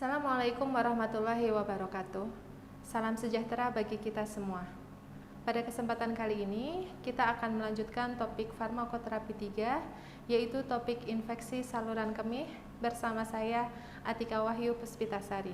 Assalamualaikum warahmatullahi wabarakatuh. Salam sejahtera bagi kita semua. Pada kesempatan kali ini, kita akan melanjutkan topik farmakoterapi 3, yaitu topik infeksi saluran kemih bersama saya, Atika Wahyu Puspitasari.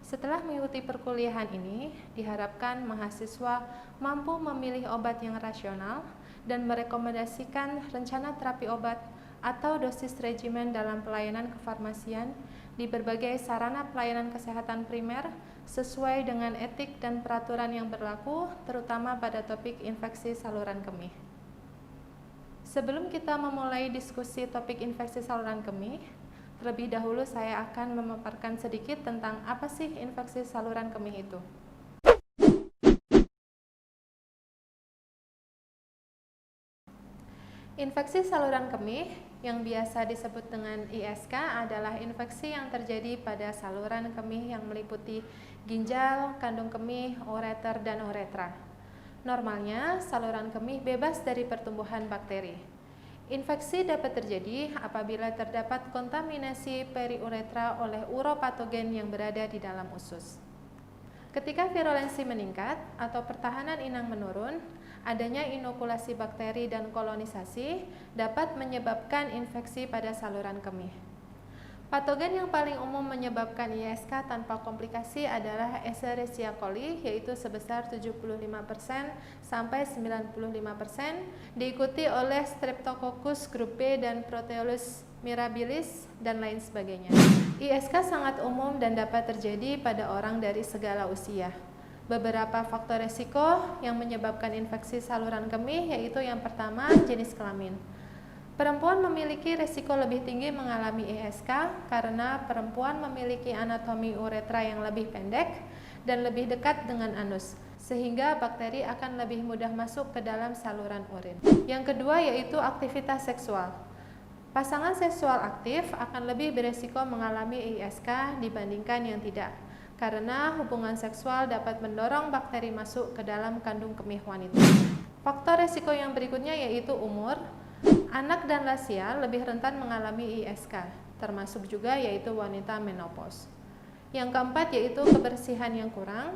Setelah mengikuti perkuliahan ini, diharapkan mahasiswa mampu memilih obat yang rasional dan merekomendasikan rencana terapi obat atau dosis regimen dalam pelayanan kefarmasian di berbagai sarana pelayanan kesehatan primer sesuai dengan etik dan peraturan yang berlaku, terutama pada topik infeksi saluran kemih. Sebelum kita memulai diskusi topik infeksi saluran kemih, terlebih dahulu saya akan memaparkan sedikit tentang apa sih infeksi saluran kemih itu. Infeksi saluran kemih yang biasa disebut dengan ISK adalah infeksi yang terjadi pada saluran kemih yang meliputi ginjal, kandung kemih, ureter, dan uretra. Normalnya, saluran kemih bebas dari pertumbuhan bakteri. Infeksi dapat terjadi apabila terdapat kontaminasi periuretra oleh uropatogen yang berada di dalam usus. Ketika virulensi meningkat atau pertahanan inang menurun, adanya inokulasi bakteri dan kolonisasi dapat menyebabkan infeksi pada saluran kemih. Patogen yang paling umum menyebabkan ISK tanpa komplikasi adalah Escherichia coli, yaitu sebesar 75% sampai 95%, diikuti oleh Streptococcus grup B dan Proteolus mirabilis, dan lain sebagainya. ISK sangat umum dan dapat terjadi pada orang dari segala usia. Beberapa faktor resiko yang menyebabkan infeksi saluran kemih yaitu yang pertama, jenis kelamin. Perempuan memiliki risiko lebih tinggi mengalami ISK karena perempuan memiliki anatomi uretra yang lebih pendek dan lebih dekat dengan anus, sehingga bakteri akan lebih mudah masuk ke dalam saluran urin. Yang kedua yaitu aktivitas seksual. Pasangan seksual aktif akan lebih beresiko mengalami ISK dibandingkan yang tidak, karena hubungan seksual dapat mendorong bakteri masuk ke dalam kandung kemih wanita. Faktor risiko yang berikutnya yaitu umur. Anak dan lansia lebih rentan mengalami ISK, termasuk juga yaitu wanita menopause. Yang keempat yaitu kebersihan yang kurang.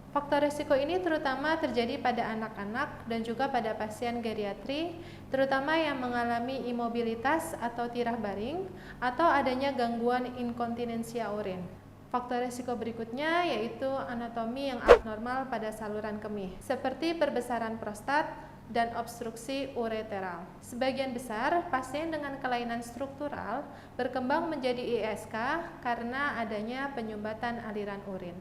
Faktor risiko ini terutama terjadi pada anak-anak dan juga pada pasien geriatri, terutama yang mengalami imobilitas atau tirah baring atau adanya gangguan inkontinensia urin. Faktor risiko berikutnya yaitu anatomi yang abnormal pada saluran kemih, seperti perbesaran prostat dan obstruksi ureteral. Sebagian besar pasien dengan kelainan struktural berkembang menjadi ISK karena adanya penyumbatan aliran urin.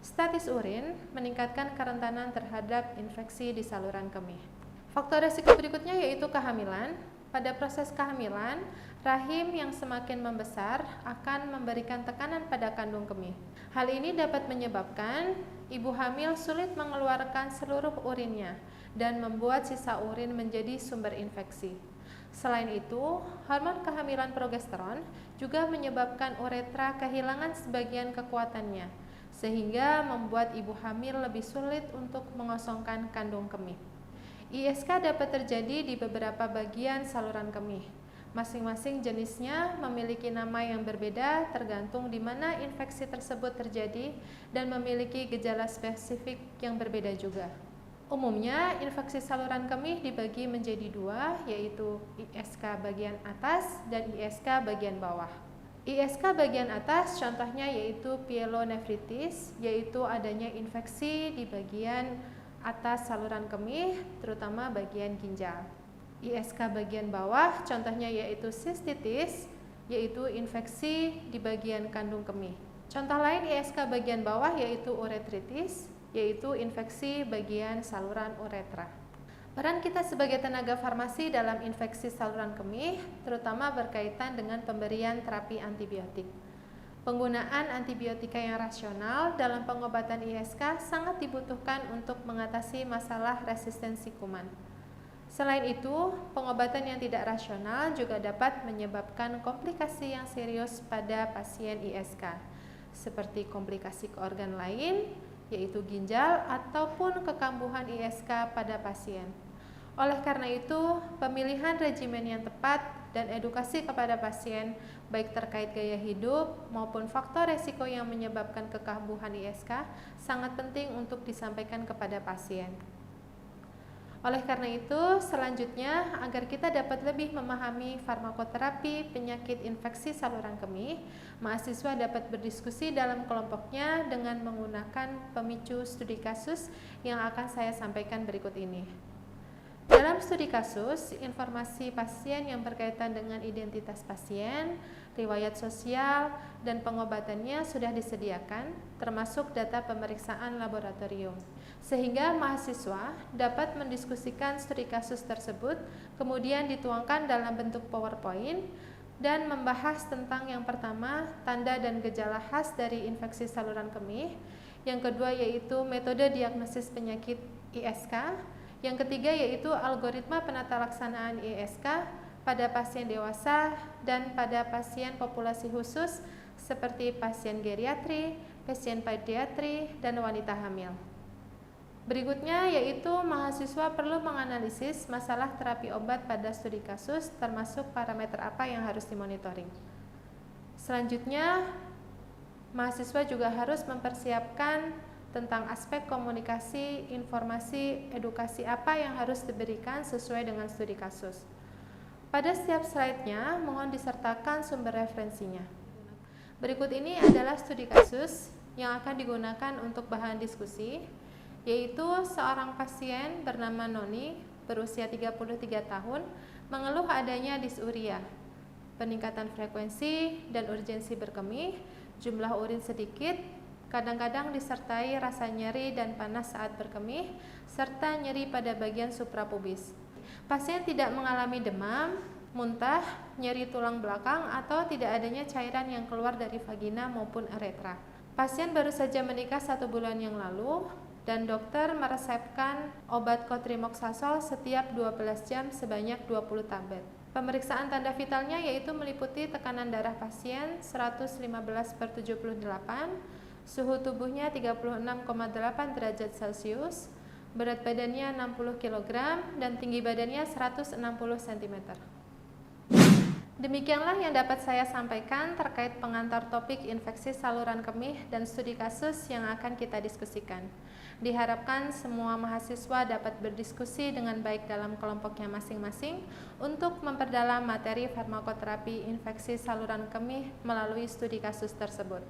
Status urin meningkatkan kerentanan terhadap infeksi di saluran kemih. Faktor risiko berikutnya yaitu kehamilan. Pada proses kehamilan, rahim yang semakin membesar akan memberikan tekanan pada kandung kemih. Hal ini dapat menyebabkan ibu hamil sulit mengeluarkan seluruh urinnya dan membuat sisa urin menjadi sumber infeksi. Selain itu, hormon kehamilan progesteron juga menyebabkan uretra kehilangan sebagian kekuatannya, sehingga membuat ibu hamil lebih sulit untuk mengosongkan kandung kemih. ISK dapat terjadi di beberapa bagian saluran kemih. Masing-masing jenisnya memiliki nama yang berbeda tergantung di mana infeksi tersebut terjadi dan memiliki gejala spesifik yang berbeda juga. Umumnya, infeksi saluran kemih dibagi menjadi dua, yaitu ISK bagian atas dan ISK bagian bawah. ISK bagian atas contohnya yaitu pyelonefritis, yaitu adanya infeksi di bagian atas saluran kemih, terutama bagian ginjal. ISK bagian bawah contohnya yaitu sistitis, yaitu infeksi di bagian kandung kemih. Contoh lain ISK bagian bawah yaitu uretritis, yaitu infeksi bagian saluran uretra. Peran kita sebagai tenaga farmasi dalam infeksi saluran kemih terutama berkaitan dengan pemberian terapi antibiotik. Penggunaan antibiotika yang rasional dalam pengobatan ISK sangat dibutuhkan untuk mengatasi masalah resistensi kuman. Selain itu, pengobatan yang tidak rasional juga dapat menyebabkan komplikasi yang serius pada pasien ISK, seperti komplikasi ke organ lain, yaitu ginjal ataupun kekambuhan ISK pada pasien. Oleh karena itu, pemilihan regimen yang tepat dan edukasi kepada pasien baik terkait gaya hidup maupun faktor resiko yang menyebabkan kekambuhan ISK sangat penting untuk disampaikan kepada pasien. Oleh karena itu, selanjutnya agar kita dapat lebih memahami farmakoterapi penyakit infeksi saluran kemih, mahasiswa dapat berdiskusi dalam kelompoknya dengan menggunakan pemicu studi kasus yang akan saya sampaikan berikut ini. Dalam studi kasus, informasi pasien yang berkaitan dengan identitas pasien, riwayat sosial, dan pengobatannya sudah disediakan, termasuk data pemeriksaan laboratorium, sehingga mahasiswa dapat mendiskusikan studi kasus tersebut, kemudian dituangkan dalam bentuk PowerPoint, dan membahas tentang yang pertama, tanda dan gejala khas dari infeksi saluran kemih, yang kedua yaitu metode diagnosis penyakit ISK, yang ketiga yaitu algoritma penata laksanaan ISK pada pasien dewasa dan pada pasien populasi khusus seperti pasien geriatri, pasien pediatri, dan wanita hamil. Berikutnya yaitu mahasiswa perlu menganalisis masalah terapi obat pada studi kasus termasuk parameter apa yang harus dimonitoring. Selanjutnya, mahasiswa juga harus mempersiapkan tentang aspek komunikasi, informasi, edukasi apa yang harus diberikan sesuai dengan studi kasus. Pada setiap slide-nya, mohon disertakan sumber referensinya. Berikut ini adalah studi kasus yang akan digunakan untuk bahan diskusi, yaitu seorang pasien bernama Noni, berusia 33 tahun, mengeluh adanya dysuria, peningkatan frekuensi dan urgensi berkemih, jumlah urin sedikit, kadang-kadang disertai rasa nyeri dan panas saat berkemih, serta nyeri pada bagian suprapubis. Pasien tidak mengalami demam, muntah, nyeri tulang belakang, atau tidak adanya cairan yang keluar dari vagina maupun uretra. Pasien baru saja menikah 1 bulan yang lalu, dan dokter meresepkan obat cotrimoxazole setiap 12 jam sebanyak 20 tablet. Pemeriksaan tanda vitalnya yaitu meliputi tekanan darah pasien 115/78, suhu tubuhnya 36,8 derajat Celcius, berat badannya 60 kg, dan tinggi badannya 160 cm. Demikianlah yang dapat saya sampaikan terkait pengantar topik infeksi saluran kemih dan studi kasus yang akan kita diskusikan. Diharapkan semua mahasiswa dapat berdiskusi dengan baik dalam kelompoknya masing-masing untuk memperdalam materi farmakoterapi infeksi saluran kemih melalui studi kasus tersebut.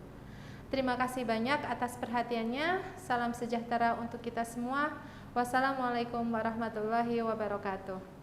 Terima kasih banyak atas perhatiannya. Salam sejahtera untuk kita semua. Wassalamualaikum warahmatullahi wabarakatuh.